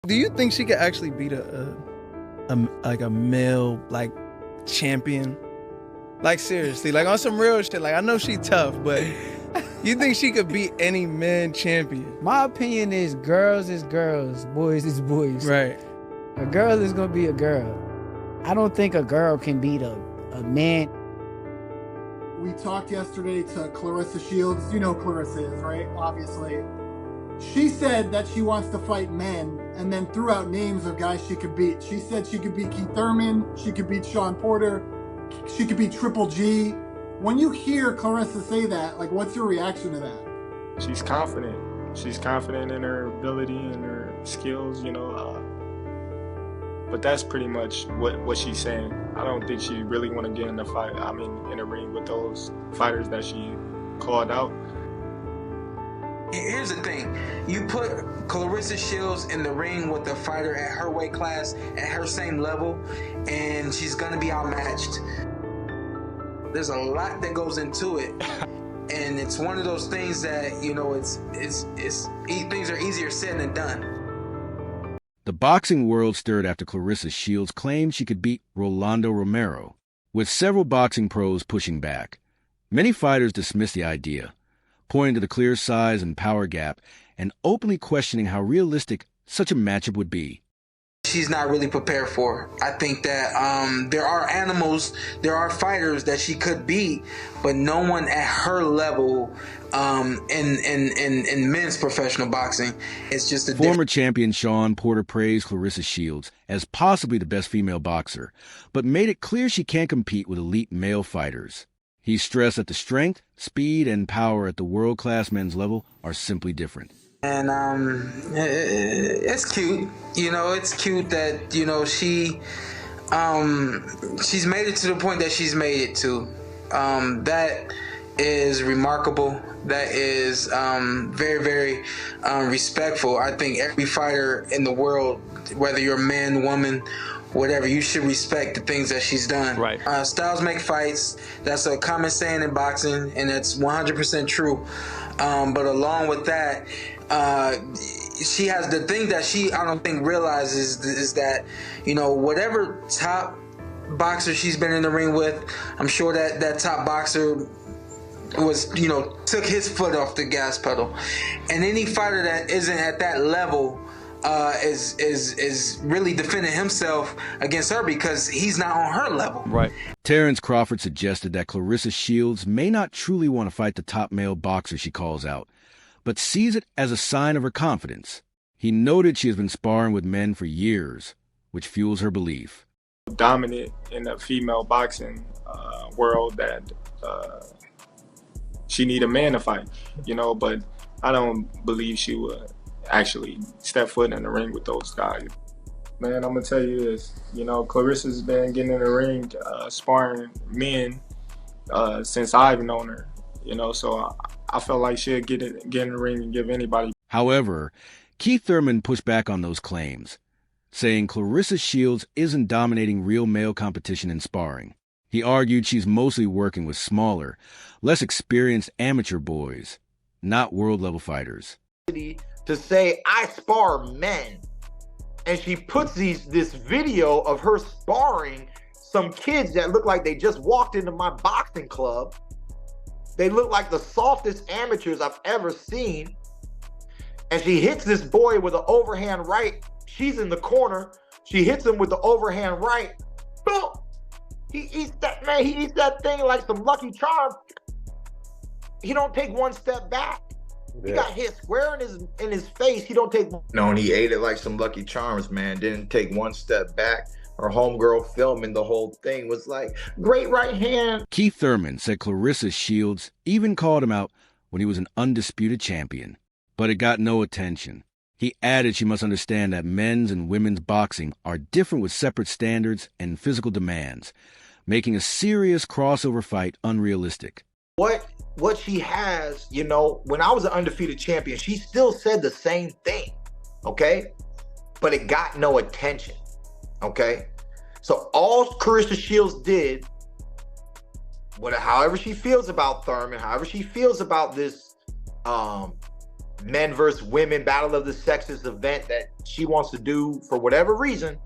Do you think she could actually beat like a male like champion? Like seriously, like on some real shit. Like I know she tough, but you think she could beat any man champion? My opinion is girls, boys is boys. Right. A girl is gonna be a girl. I don't think a girl can beat a man. We talked yesterday to Claressa Shields. You know who Claressa is, right? Obviously. She said that she wants to fight men and then threw out names of guys she could beat. She said she could beat Keith Thurman, she could beat Shawn Porter, she could beat Triple G. When you hear Claressa say that, like, what's your reaction to that? She's confident. She's confident in her ability and her skills, you know. But that's pretty much what she's saying. I don't think she really want to get in the fight. I mean, in a ring with those fighters that she called out. Here's the thing. You put Claressa Shields in the ring with a fighter at her weight class, at her same level, and she's going to be outmatched. There's a lot that goes into it. And it's one of those things that, you know, things are easier said than done. The boxing world stirred after Claressa Shields claimed she could beat Rolando Romero, with several boxing pros pushing back. Many fighters dismissed the idea, pointing to the clear size and power gap and openly questioning how realistic such a matchup would be. She's not really prepared for. I think that there are fighters that she could beat, but no one at her level in men's professional boxing. It's just a former champion Shawn Porter praised Claressa Shields as possibly the best female boxer, but made it clear she can't compete with elite male fighters. He stressed that the strength, speed, and power at the world-class men's level are simply different. And it's cute, you know. It's cute that, you know, she's made it to the point that she's made it to. That is remarkable. That is very, very respectful. I think every fighter in the world, whether you're a man, woman, whatever, you should respect the things that she's done. Right. Styles make fights. That's a common saying in boxing, and that's 100% true. But along with that, she has the thing that I don't think realizes is that, you know, whatever top boxer she's been in the ring with, I'm sure that top boxer was, you know, took his foot off the gas pedal. And any fighter that isn't at that level is really defending himself against her because he's not on her level. Right. Terence Crawford suggested that Claressa Shields may not truly want to fight the top male boxer she calls out, but sees it as a sign of her confidence. He noted she has been sparring with men for years, which fuels her belief. Dominant in the female boxing world that she need a man to fight, you know, but I don't believe she would actually step foot in the ring with those guys. Man, I'm gonna tell you this, you know, Claressa's been getting in the ring, sparring men since I've known her, you know, so I felt like she'd get in the ring and give anybody. However, Keith Thurman pushed back on those claims, saying Claressa Shields isn't dominating real male competition in sparring. He argued she's mostly working with smaller, less experienced amateur boys, not world-level fighters. To say, I spar men, and she puts this video of her sparring some kids that look like they just walked into my boxing club. They look like the softest amateurs I've ever seen. And she hits this boy with an overhand right. She's in the corner. She hits him with the overhand right. Boom! He eats that thing like some Lucky Charms. He don't take one step back. He got hit square in his face. He don't take. No, and he ate it like some Lucky Charms, man. Didn't take one step back. Her homegirl filming the whole thing was like, great right hand. Keith Thurman said Claressa Shields even called him out when he was an undisputed champion, but it got no attention. He added she must understand that men's and women's boxing are different with separate standards and physical demands, making a serious crossover fight unrealistic. What she has, you know, when I was an undefeated champion, she still said the same thing, okay? But it got no attention, okay? So all Claressa Shields did, however she feels about Thurman, however she feels about this men versus women battle of the sexes event that she wants to do for whatever reason,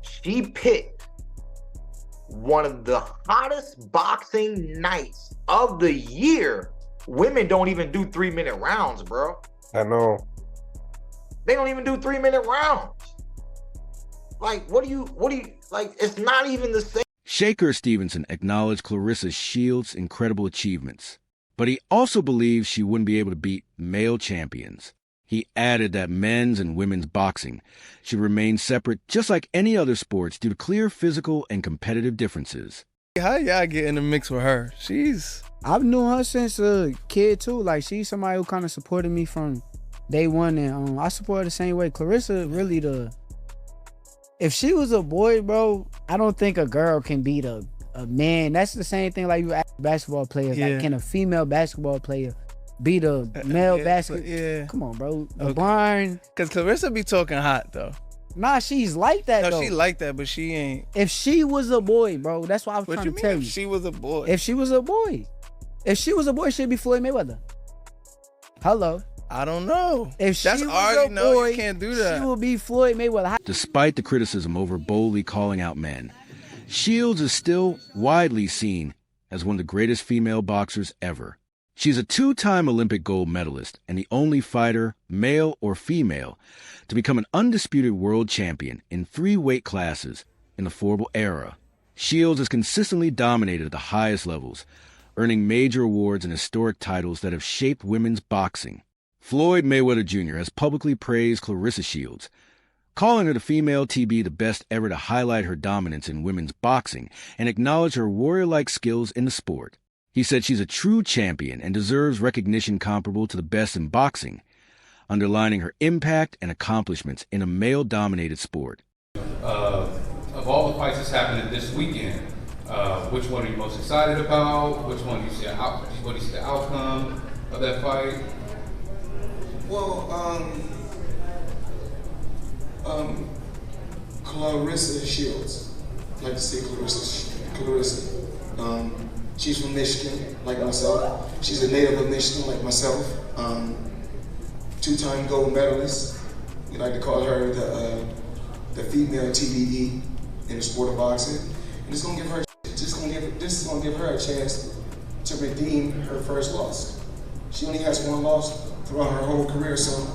she picked one of the hottest boxing nights of the year. Women don't even do 3-minute rounds, bro. I know. They don't even do 3-minute rounds. Like, what do you, like, it's not even the same. Shakur Stevenson acknowledged Claressa Shields' incredible achievements, but he also believes she wouldn't be able to beat male champions. He added that men's and women's boxing should remain separate just like any other sports due to clear physical and competitive differences. How y'all get in the mix with her? I've known her since a kid too. Like, she's somebody who kind of supported me from day one, and I support her the same way. Claressa really if she was a boy, bro, I don't think a girl can beat a man. That's the same thing like you ask basketball players. Yeah. Like, can a female basketball player beat a male basketball? Yeah. Come on, bro. Okay. LeBron. Because Claressa be talking hot, though. Nah, she's like that, No, though. she like that, but she ain't. If she was a boy, bro, that's what I was What trying you to mean tell if you. she was a boy? If she was a boy. If she was a boy, she'd be Floyd Mayweather. Hello. I don't know. If That's she was already a no, boy, you can't do that. she will be Floyd Mayweather. Despite the criticism over boldly calling out men, Shields is still widely seen as one of the greatest female boxers ever. She's a 2-time Olympic gold medalist and the only fighter, male or female, to become an undisputed world champion in 3 weight classes in the affordable era. Shields has consistently dominated at the highest levels, earning major awards and historic titles that have shaped women's boxing. Floyd Mayweather Jr. has publicly praised Claressa Shields, calling her the female TB the best ever to highlight her dominance in women's boxing and acknowledge her warrior-like skills in the sport. He said she's a true champion and deserves recognition comparable to the best in boxing, underlining her impact and accomplishments in a male-dominated sport. Of all the fights that's happening this weekend, which one are you most excited about? Which one do you see what do you see the outcome of that fight? Well, Claressa Shields. I like to say Claressa. She's from Michigan, like myself. She's a native of Michigan, like myself. 2-time gold medalist. We like to call her the female TBE in the sport of boxing. And this is gonna give her a chance to redeem her first loss. She only has 1 loss throughout her whole career, so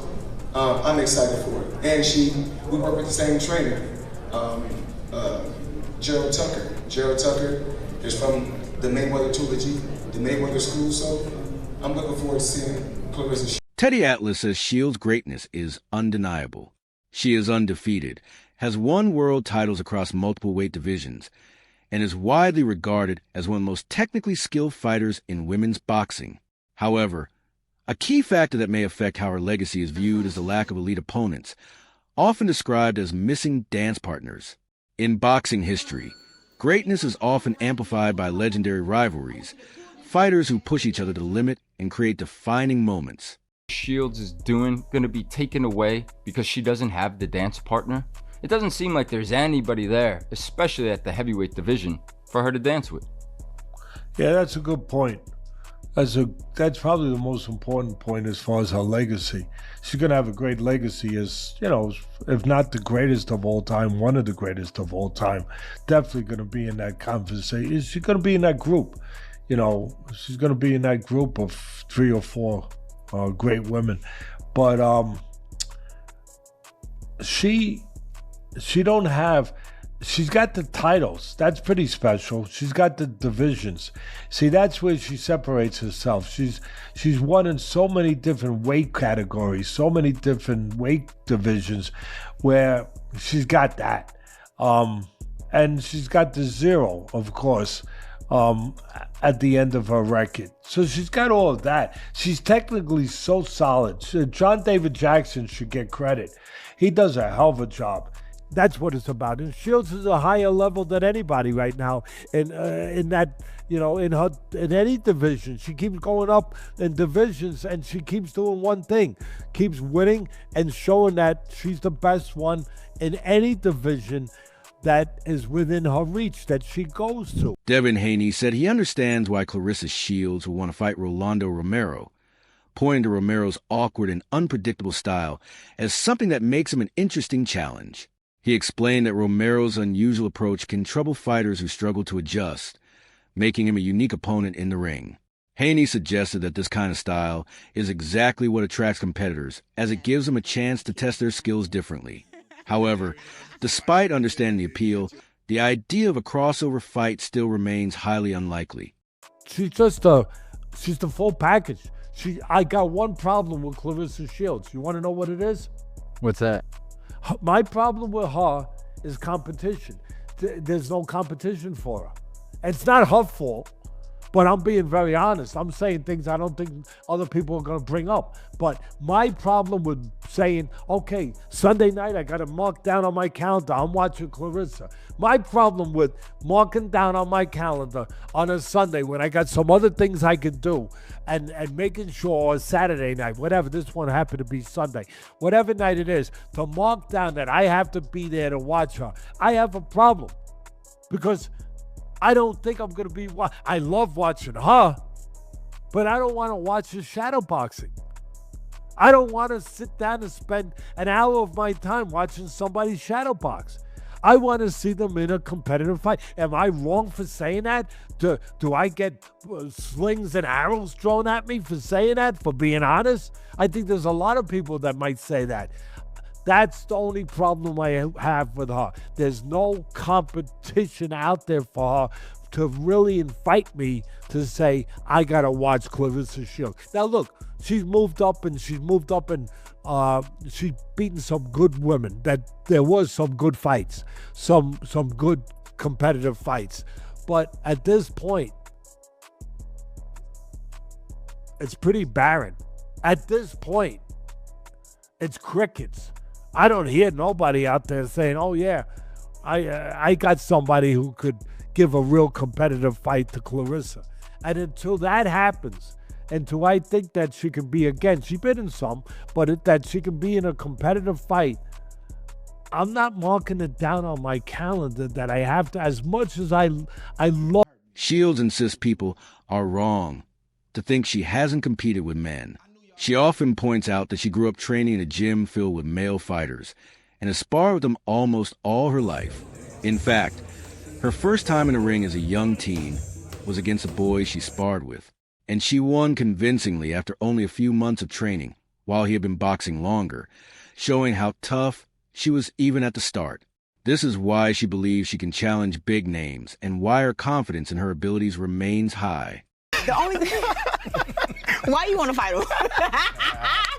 I'm excited for it. And we work with the same trainer, Gerald Tucker. Gerald Tucker is from the Mayweather trilogy, the Mayweather school, so I'm looking forward to seeing Claressa Shields. Teddy Atlas says Shields' greatness is undeniable. She is undefeated, has won world titles across multiple weight divisions, and is widely regarded as one of the most technically skilled fighters in women's boxing. However, a key factor that may affect how her legacy is viewed is the lack of elite opponents, often described as missing dance partners. In boxing history, greatness is often amplified by legendary rivalries, fighters who push each other to the limit and create defining moments. Shields is going to be taken away because she doesn't have the dance partner. It doesn't seem like there's anybody there, especially at the heavyweight division, for her to dance with. Yeah, that's a good point. That's probably the most important point as far as her legacy. She's going to have a great legacy as, if not the greatest of all time, one of the greatest of all time. Definitely going to be in that conversation. She's going to be in that group. She's going to be in that group of 3 or 4 great women. But she's got the titles. That's pretty special. She's got the divisions. See, that's where she separates herself. She's won in so many different weight categories, so many different weight divisions where she's got that. And she's got the 0, of course, at the end of her record. So she's got all of that. She's technically so solid. John David Jackson should get credit. He does a hell of a job. That's what it's about. And Shields is a higher level than anybody right now in that, in any division. She keeps going up in divisions and she keeps doing one thing, keeps winning and showing that she's the best one in any division that is within her reach that she goes to. Devin Haney said he understands why Claressa Shields will want to fight Rolando Romero, pointing to Romero's awkward and unpredictable style as something that makes him an interesting challenge. He explained that Romero's unusual approach can trouble fighters who struggle to adjust, making him a unique opponent in the ring. Haney suggested that this kind of style is exactly what attracts competitors, as it gives them a chance to test their skills differently. However, despite understanding the appeal, the idea of a crossover fight still remains highly unlikely. She's the full package. I got one problem with Claressa Shields. You want to know what it is? What's that? My problem with her is competition. There's no competition for her. It's not her fault, but I'm being very honest. I'm saying things I don't think other people are going to bring up. But my problem with saying, okay, Sunday night I got to mark down on my calendar, I'm watching Claressa. My problem with marking down on my calendar on a Sunday when I got some other things I could do and making sure Saturday night, whatever, this one happened to be Sunday, whatever night it is, to mark down that I have to be there to watch her. I have a problem because I don't think I'm going to be, I love watching her, but I don't want to watch the shadow boxing. I don't want to sit down and spend an hour of my time watching somebody shadow box. I want to see them in a competitive fight. Am I wrong for saying that? Do I get slings and arrows thrown at me for saying that, for being honest? I think there's a lot of people that might say that. That's the only problem I have with her. There's no competition out there for her to really invite me to say, I got to watch Claressa Shields. Now, look, she's moved up and she's beaten some good women. That there was some good fights, some good competitive fights. But at this point, it's pretty barren. At this point, it's crickets. I don't hear nobody out there saying, oh yeah, I got somebody who could give a real competitive fight to Claressa. And until that happens, until I think that she can be, again, she's been in some, but that she can be in a competitive fight, I'm not marking it down on my calendar that I have to, as much as I love. Shields insists people are wrong to think she hasn't competed with men. She often points out that she grew up training in a gym filled with male fighters and has sparred with them almost all her life. In fact, her first time in a ring as a young teen was against a boy she sparred with, and she won convincingly after only a few months of training, while he had been boxing longer, showing how tough she was even at the start. This is why she believes she can challenge big names and why her confidence in her abilities remains high. The only thing... Why you want to fight him?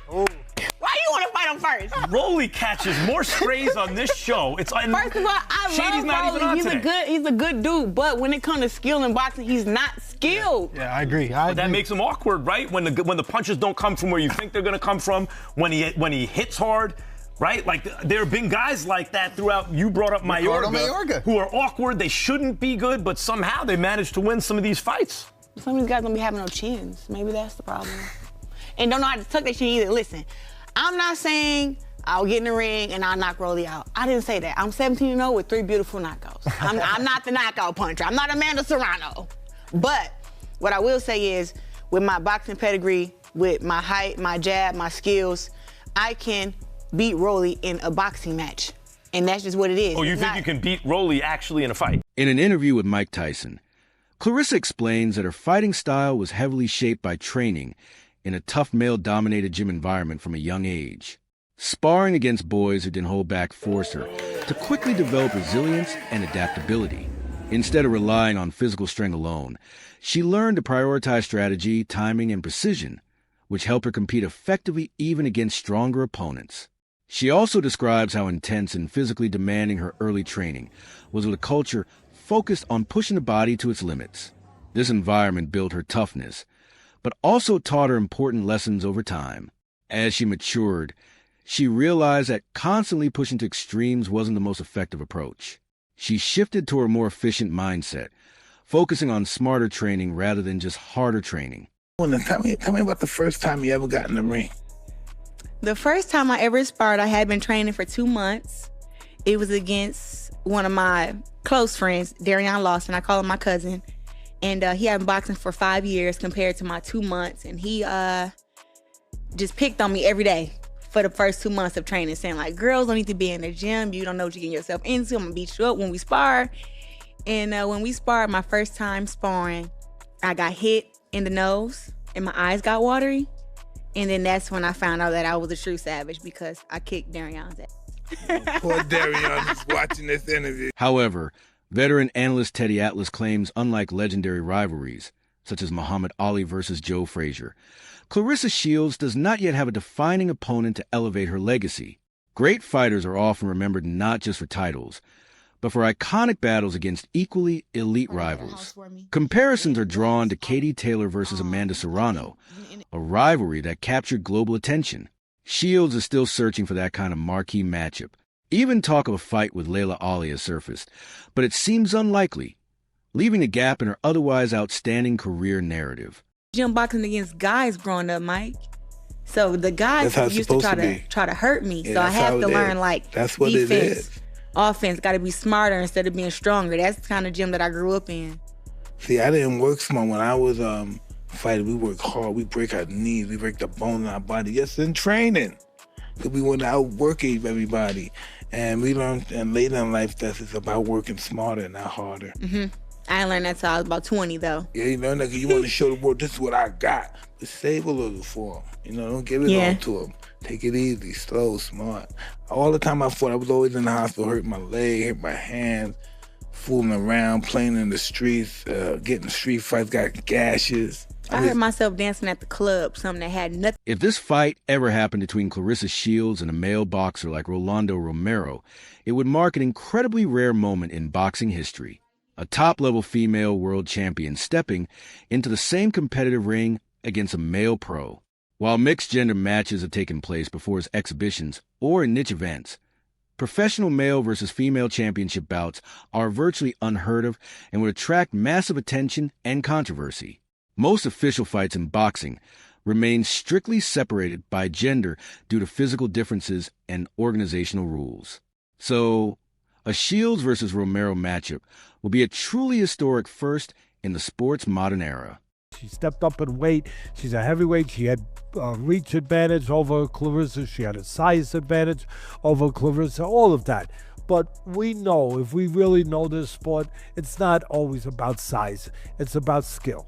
Why you want to fight him first? Rolly catches more strays on this show. It's First of all, I love Rolly. He's a good dude, but when it comes to skill in boxing, he's not skilled. Yeah, I agree. But that makes him awkward, right? When the punches don't come from where you think they're going to come from, when he hits hard. Right? Like, there have been guys like that throughout. You brought up Mayorga, who are awkward. They shouldn't be good, but somehow they managed to win some of these fights. Some of these guys don't be having no chins. Maybe that's the problem. And don't know how to tuck their chin either. Listen, I'm not saying I'll get in the ring and I'll knock Rolly out. I didn't say that. I'm 17-0 with 3 beautiful knockouts. I'm not the knockout puncher. I'm not Amanda Serrano. But what I will say is, with my boxing pedigree, with my height, my jab, my skills, I can beat Rolly in a boxing match. And that's just what it is. Oh, you think you can beat Rolly actually in a fight? In an interview with Mike Tyson, Claressa explains that her fighting style was heavily shaped by training in a tough male-dominated gym environment from a young age. Sparring against boys who didn't hold back forced her to quickly develop resilience and adaptability. Instead of relying on physical strength alone, she learned to prioritize strategy, timing, and precision, which helped her compete effectively even against stronger opponents. She also describes how intense and physically demanding her early training was with a culture focused on pushing the body to its limits. This environment built her toughness, but also taught her important lessons over time. As she matured, she realized that constantly pushing to extremes wasn't the most effective approach. She shifted to a more efficient mindset, focusing on smarter training rather than just harder training. Tell me about the first time you ever got in the ring. The first time I ever sparred, I had been training for 2 months. It was against one of my close friends, Darion Lawson. I call him my cousin. And he had been boxing for 5 years compared to my 2 months. And he just picked on me every day for the first 2 months of training, saying like, girls don't need to be in the gym. You don't know what you're getting yourself into. I'm gonna beat you up when we spar. And when we sparred my first time sparring, I got hit in the nose and my eyes got watery. And then that's when I found out that I was a true savage because I kicked Darion's ass. Poor Darion is watching this interview. However, veteran analyst Teddy Atlas claims unlike legendary rivalries, such as Muhammad Ali versus Joe Frazier, Claressa Shields does not yet have a defining opponent to elevate her legacy. Great fighters are often remembered not just for titles, but for iconic battles against equally elite rivals. Comparisons are drawn to Katie Taylor versus Amanda Serrano, a rivalry that captured global attention. Shields is still searching for that kind of marquee matchup. Even talk of a fight with Layla Ali has surfaced, but it seems unlikely, leaving a gap in her otherwise outstanding career narrative. Gym boxing against guys growing up, Mike. So the guys used to try to hurt me. Yeah, so I have to learn that's what defense, it is. Offense. Got to be smarter instead of being stronger. That's the kind of gym that I grew up in. See, I didn't work smart when I was fighting. We work hard. We break our knees. We break the bone in our body. Yes, in training, because we want to outwork everybody. And we learned, and later in life, that it's about working smarter, not harder. Mm-hmm. I learned that till I was about 20, though. Yeah, you learn that because you want to show the world, this is what I got. But save a little for them. You know, don't give it all to them. Take it easy, slow, smart. All the time I fought, I was always in the hospital, hurt my leg, hurt my hand, fooling around, playing in the streets, getting street fights, got gashes. I heard myself dancing at the club, something that had nothing. If this fight ever happened between Claressa Shields and a male boxer like Rolando Romero, it would mark an incredibly rare moment in boxing history. A top-level female world champion stepping into the same competitive ring against a male pro. While mixed-gender matches have taken place before as exhibitions or in niche events, professional male versus female championship bouts are virtually unheard of and would attract massive attention and controversy. Most official fights in boxing remain strictly separated by gender due to physical differences and organizational rules. So, a Shields versus Romero matchup will be a truly historic first in the sport's modern era. She stepped up in weight. She's a heavyweight. She had reach advantage over Claressa. She had a size advantage over Claressa, all of that. But we know, if we really know this sport, it's not always about size. It's about skill.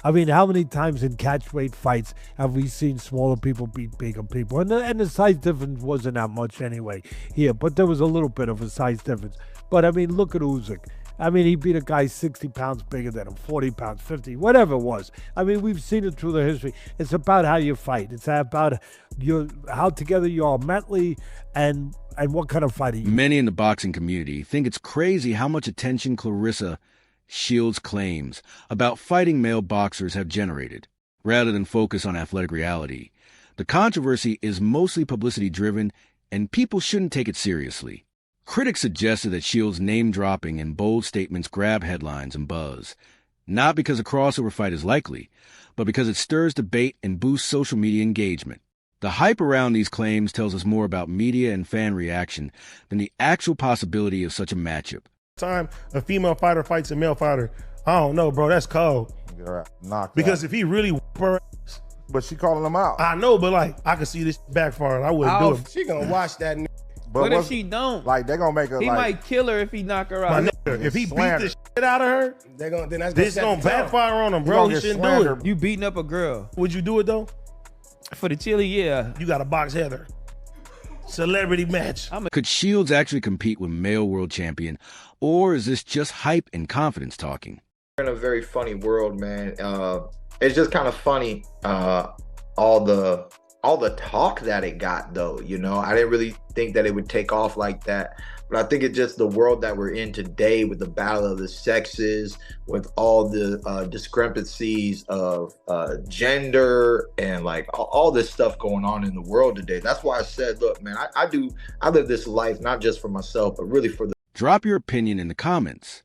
I mean, how many times in catchweight fights have we seen smaller people beat bigger people? And the size difference wasn't that much anyway here, but there was a little bit of a size difference. But, I mean, look at Usyk. I mean, he beat a guy 60 pounds bigger than him, 40 pounds, 50, whatever it was. I mean, we've seen it through the history. It's about how you fight. It's about how together you are mentally and what kind of fighter you are. Many in the boxing community think it's crazy how much attention Claressa Shields' claims about fighting male boxers have generated, rather than focus on athletic reality. The controversy is mostly publicity-driven, and people shouldn't take it seriously. Critics suggested that Shields' name-dropping and bold statements grab headlines and buzz, not because a crossover fight is likely, but because it stirs debate and boosts social media engagement. The hype around these claims tells us more about media and fan reaction than the actual possibility of such a matchup. Time a female fighter fights a male fighter, I don't know, bro. That's cold. Because if he really whoop her ass, but she calling him out. I know, but like I could see this backfiring. I wouldn't do it. She gonna watch that. But what if she don't? Like they gonna make her. He might kill her if he knock her out. If he beat the shit out of her, this gonna backfire on him, bro. He shouldn't do it. You beating up a girl? Would you do it though? For the chili, yeah. You got to box Heather. Celebrity match. Could Shields actually compete with male world champion, or is this just hype and confidence talking? We're in a very funny world, man. It's just kind of funny, all the talk that it got, though. You know, I didn't really think that it would take off like that. But I think it's just the world that we're in today, with the battle of the sexes, with all the discrepancies of gender and like all this stuff going on in the world today. That's why I said, look, man, I live this life not just for myself, but really for the. Drop your opinion in the comments.